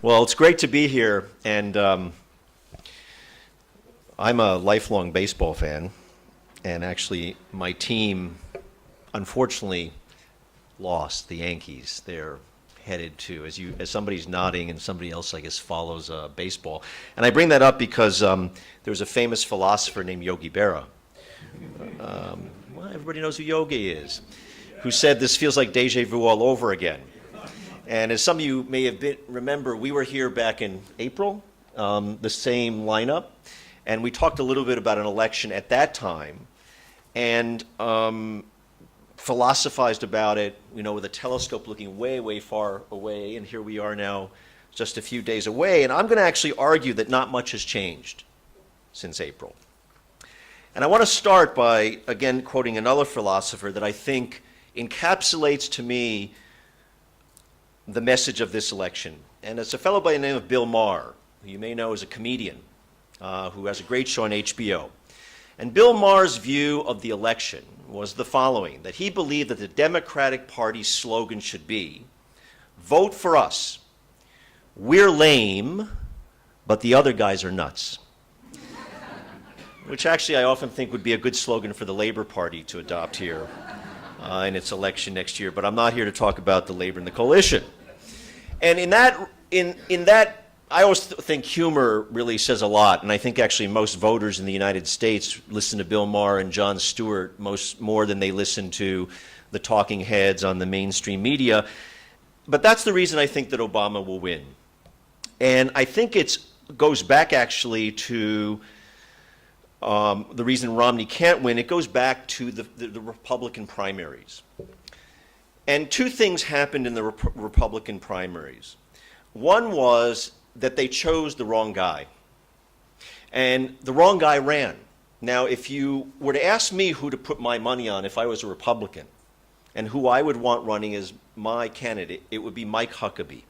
Well, it's great to be here, and I'm a lifelong baseball fan, and actually my team, unfortunately, lost, the Yankees. They're headed to, as somebody's nodding and somebody else, I guess, follows baseball. And I bring that up because there was a famous philosopher named Yogi Berra. Well, everybody knows who Yogi is, who said this feels like deja vu all over again. And as some of you may have remember, we were here back in April, the same lineup, and we talked a little bit about an election at that time, and philosophized about it, with a telescope looking way, way far away, and here we are now just a few days away, and I'm going to actually argue that not much has changed since April. And I want to start by, again, quoting another philosopher that I think encapsulates to me the message of this election. And it's a fellow by the name of Bill Maher, who you may know as a comedian, who has a great show on HBO. And Bill Maher's view of the election was the following, that he believed that the Democratic Party's slogan should be, vote for us. We're lame, but the other guys are nuts. Which actually I often think would be a good slogan for the Labor Party to adopt here in its election next year, but I'm not here to talk about the Labor and the coalition. And in that, I always think humor really says a lot, and I think actually most voters in the United States listen to Bill Maher and Jon Stewart more than they listen to the talking heads on the mainstream media. But that's the reason I think that Obama will win. And I think it goes back actually to the reason Romney can't win. It goes back to the Republican primaries. And two things happened in the Republican primaries. One was that they chose the wrong guy. And the wrong guy ran. Now, if you were to ask me who to put my money on if I was a Republican, and who I would want running as my candidate, it would be Mike Huckabee,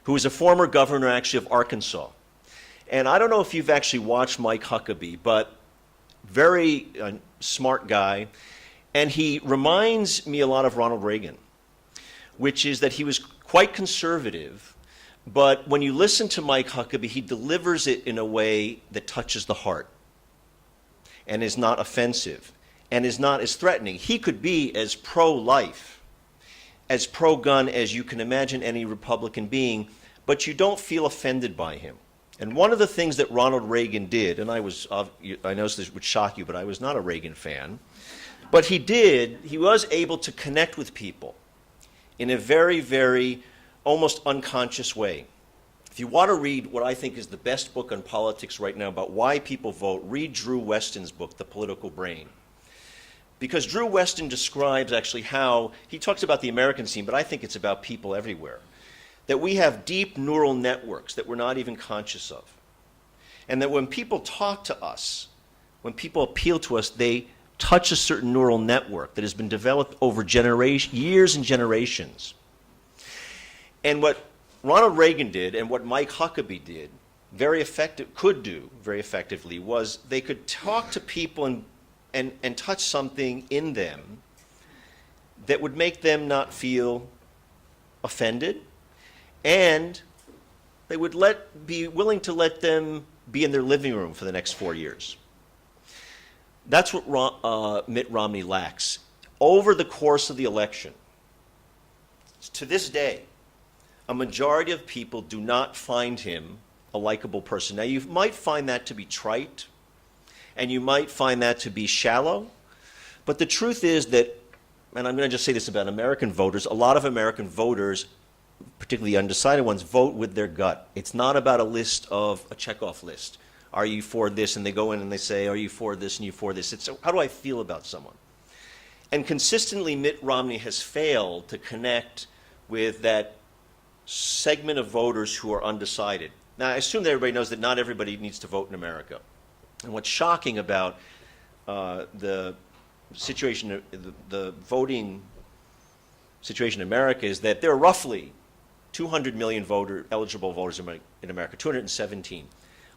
who is a former governor actually of Arkansas. And I don't know if you've actually watched Mike Huckabee, but very smart guy. And he reminds me a lot of Ronald Reagan, which is that he was quite conservative, but when you listen to Mike Huckabee, he delivers it in a way that touches the heart and is not offensive and is not as threatening. He could be as pro-life, as pro-gun as you can imagine any Republican being, but you don't feel offended by him. And one of the things that Ronald Reagan did, and I know this would shock you, but I was not a Reagan fan, but he was able to connect with people in a very, very almost unconscious way. If you want to read what I think is the best book on politics right now about why people vote, read Drew Weston's book, The Political Brain. Because Drew Weston describes actually how, he talks about the American scene, but I think it's about people everywhere. That we have deep neural networks that we're not even conscious of. And that when people talk to us, when people appeal to us, they touch a certain neural network that has been developed over years and generations. And what Ronald Reagan did and what Mike Huckabee did could do very effectively was they could talk to people and touch something in them that would make them not feel offended, and they would be willing to let them be in their living room for the next 4 years. That's what Mitt Romney lacks. Over the course of the election, to this day, a majority of people do not find him a likable person. Now, you might find that to be trite, and you might find that to be shallow, but the truth is that, and I'm going to just say this about American voters, a lot of American voters, particularly undecided ones, vote with their gut. It's not about a checkoff list. Are you for this? And they go in and they say, are you for this and you for this? It's how do I feel about someone? And consistently, Mitt Romney has failed to connect with that segment of voters who are undecided. Now, I assume that everybody knows that not everybody needs to vote in America. And what's shocking about the situation, the voting situation in America is that there are roughly 200 million eligible voters in America, 217.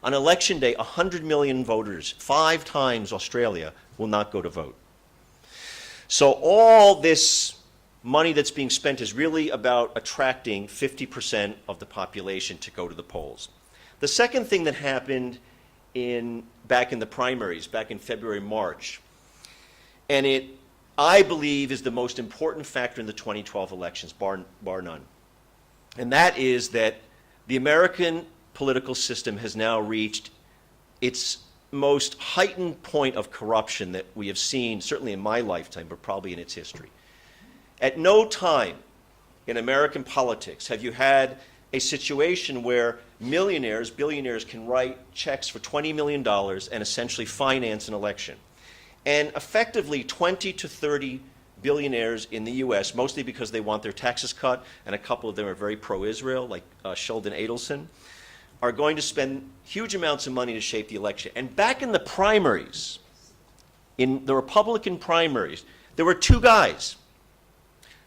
On election day, 100 million voters, 5 times Australia, will not go to vote. So all this money that's being spent is really about attracting 50% of the population to go to the polls. The second thing that happened back in the primaries, back in February, March, and it, I believe, is the most important factor in the 2012 elections, bar none. And that is that the American political system has now reached its most heightened point of corruption that we have seen, certainly in my lifetime, but probably in its history. At no time in American politics have you had a situation where millionaires, billionaires can write checks for $20 million and essentially finance an election. And effectively 20 to 30 billionaires in the US, mostly because they want their taxes cut, and a couple of them are very pro-Israel, like Sheldon Adelson, are going to spend huge amounts of money to shape the election. And back in the primaries, in the Republican primaries, there were two guys,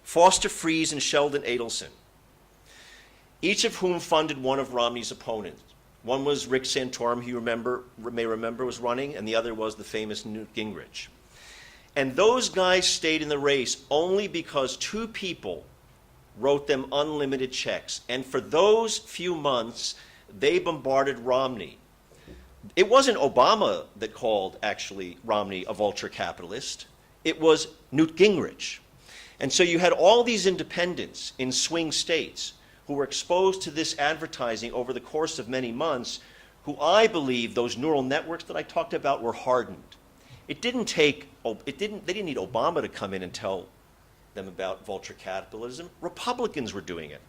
Foster Friess and Sheldon Adelson, each of whom funded one of Romney's opponents. One was Rick Santorum, you may remember, was running, and the other was the famous Newt Gingrich. And those guys stayed in the race only because two people wrote them unlimited checks. And for those few months, they bombarded Romney. It wasn't Obama that called, actually, Romney a vulture capitalist. It was Newt Gingrich. And so you had all these independents in swing states who were exposed to this advertising over the course of many months, who I believe those neural networks that I talked about were hardened. They didn't need Obama to come in and tell them about vulture capitalism. Republicans were doing it.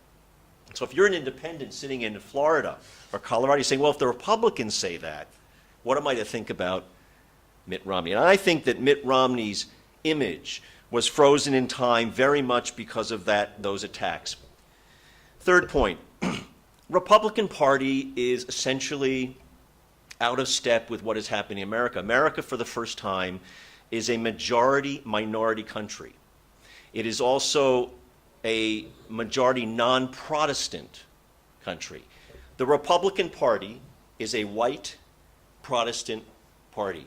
So if you're an independent sitting in Florida or Colorado, you're saying, well, if the Republicans say that, what am I to think about Mitt Romney? And I think that Mitt Romney's image was frozen in time very much because of those attacks. Third point, Republican Party is essentially out of step with what is happening in America. America, for the first time, is a majority-minority country. It is also a majority non-Protestant country. The Republican Party is a white Protestant party.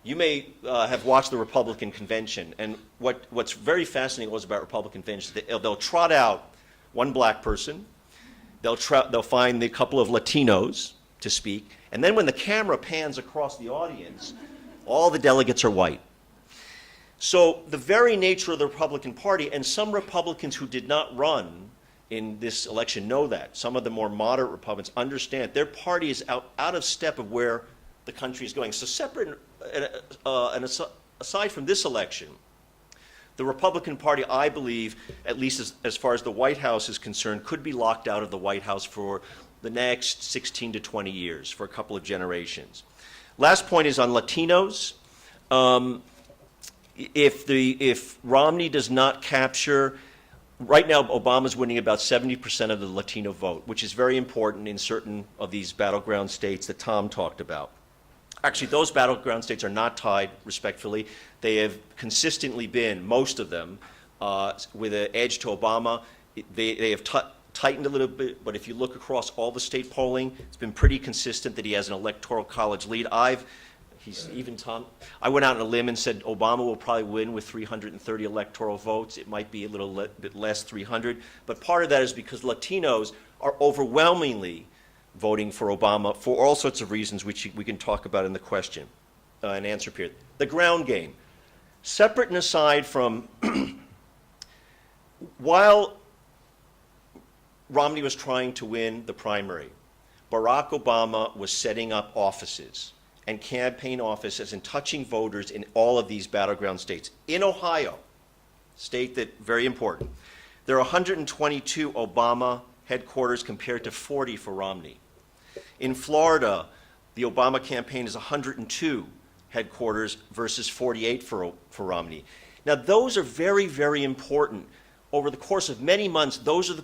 You may have watched the Republican convention, and what's very fascinating was about Republican conventions, they'll trot out one black person, they'll find a couple of Latinos to speak, and then when the camera pans across the audience, all the delegates are white. So the very nature of the Republican Party, and some Republicans who did not run in this election know that. Some of the more moderate Republicans understand their party is out of step of where the country is going. So separate and aside from this election, the Republican Party, I believe, at least as far as the White House is concerned, could be locked out of the White House for the next 16 to 20 years, for a couple of generations. Last point is on Latinos. If Romney does not capture, right now Obama's winning about 70% of the Latino vote, which is very important in certain of these battleground states that Tom talked about. Actually, those battleground states are not tied, respectfully. They have consistently been, most of them, with an edge to Obama. They have tightened a little bit, but if you look across all the state polling, it's been pretty consistent that he has an electoral college lead. I went out on a limb and said Obama will probably win with 330 electoral votes. It might be a little bit less, 300. But part of that is because Latinos are overwhelmingly voting for Obama for all sorts of reasons, which we can talk about in the question and answer period. The ground game. Separate and aside from, while Romney was trying to win the primary, Barack Obama was setting up offices and campaign offices and touching voters in all of these battleground states. In Ohio, state that very important, there are 122 Obama headquarters compared to 40 for Romney. In Florida, the Obama campaign is 102 headquarters versus 48 for Romney. Now, those are very, very important. Over the course of many months, those are the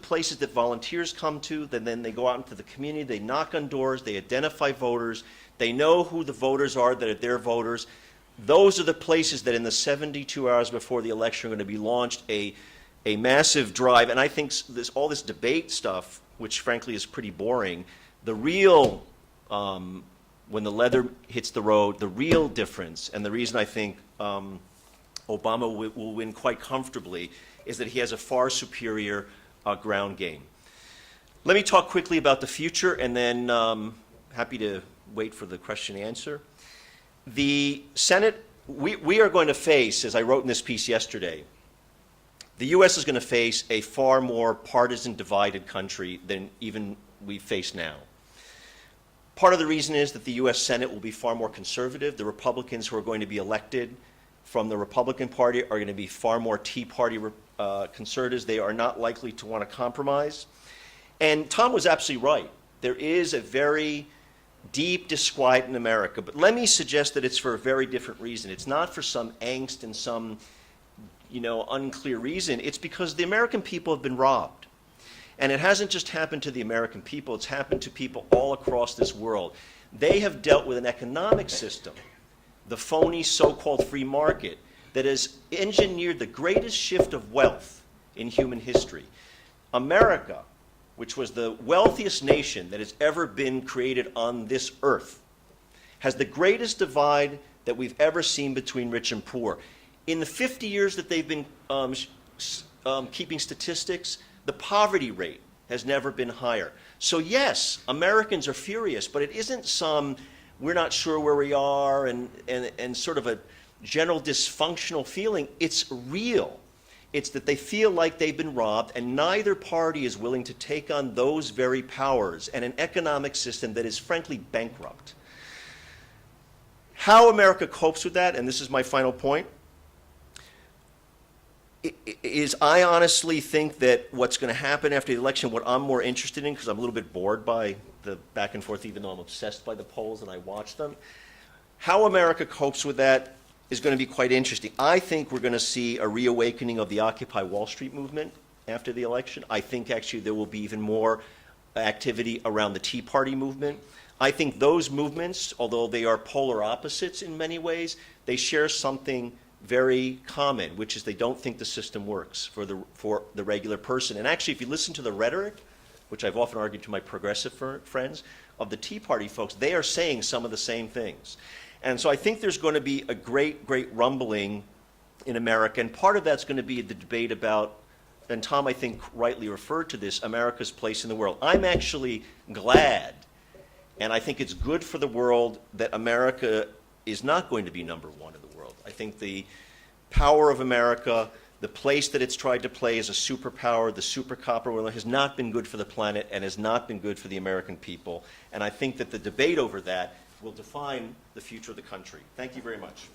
places that volunteers come to. Then they go out into the community, they knock on doors, they identify voters, they know who the voters are that are their voters. Those are the places that in the 72 hours before the election are going to be launched a massive drive. And I think all this debate stuff, which frankly is pretty boring, the real, when the leather hits the road, the real difference, and the reason I think Obama will win quite comfortably is that he has a far superior ground game. Let me talk quickly about the future, and then happy to wait for the question and answer. The Senate, we are going to face, as I wrote in this piece yesterday, the U.S. is going to face a far more partisan divided country than even we face now. Part of the reason is that the U.S. Senate will be far more conservative. The Republicans who are going to be elected from the Republican Party are going to be far more Tea Party conservatives. They are not likely to want to compromise. And Tom was absolutely right. There is a very deep disquiet in America, but let me suggest that it's for a very different reason. It's not for some angst and some, unclear reason. It's because the American people have been robbed. And it hasn't just happened to the American people, it's happened to people all across this world. They have dealt with an economic system, the phony so-called free market, that has engineered the greatest shift of wealth in human history. America, which was the wealthiest nation that has ever been created on this earth, has the greatest divide that we've ever seen between rich and poor. In the 50 years that they've been keeping statistics, the poverty rate has never been higher. So yes, Americans are furious, but it isn't some we're not sure where we are and sort of a general dysfunctional feeling. It's real. It's that they feel like they've been robbed, and neither party is willing to take on those very powers and an economic system that is frankly bankrupt. How America copes with that, and this is my final point, is I honestly think that what's going to happen after the election, what I'm more interested in, because I'm a little bit bored by the back and forth, even though I'm obsessed by the polls and I watch them, how America copes with that is going to be quite interesting. I think we're going to see a reawakening of the Occupy Wall Street movement after the election. I think actually there will be even more activity around the Tea Party movement. I think those movements, although they are polar opposites in many ways, they share something very common, which is they don't think the system works for the regular person. And actually, if you listen to the rhetoric, which I've often argued to my progressive friends, of the Tea Party folks, they are saying some of the same things. And so I think there's going to be a great, great rumbling in America, and part of that's going to be the debate about, and Tom, I think, rightly referred to this, America's place in the world. I'm actually glad, and I think it's good for the world, that America is not going to be number one in the world. I think the power of America, the place that it's tried to play as a superpower, the supercopper world, has not been good for the planet and has not been good for the American people. And I think that the debate over that will define the future of the country. Thank you very much.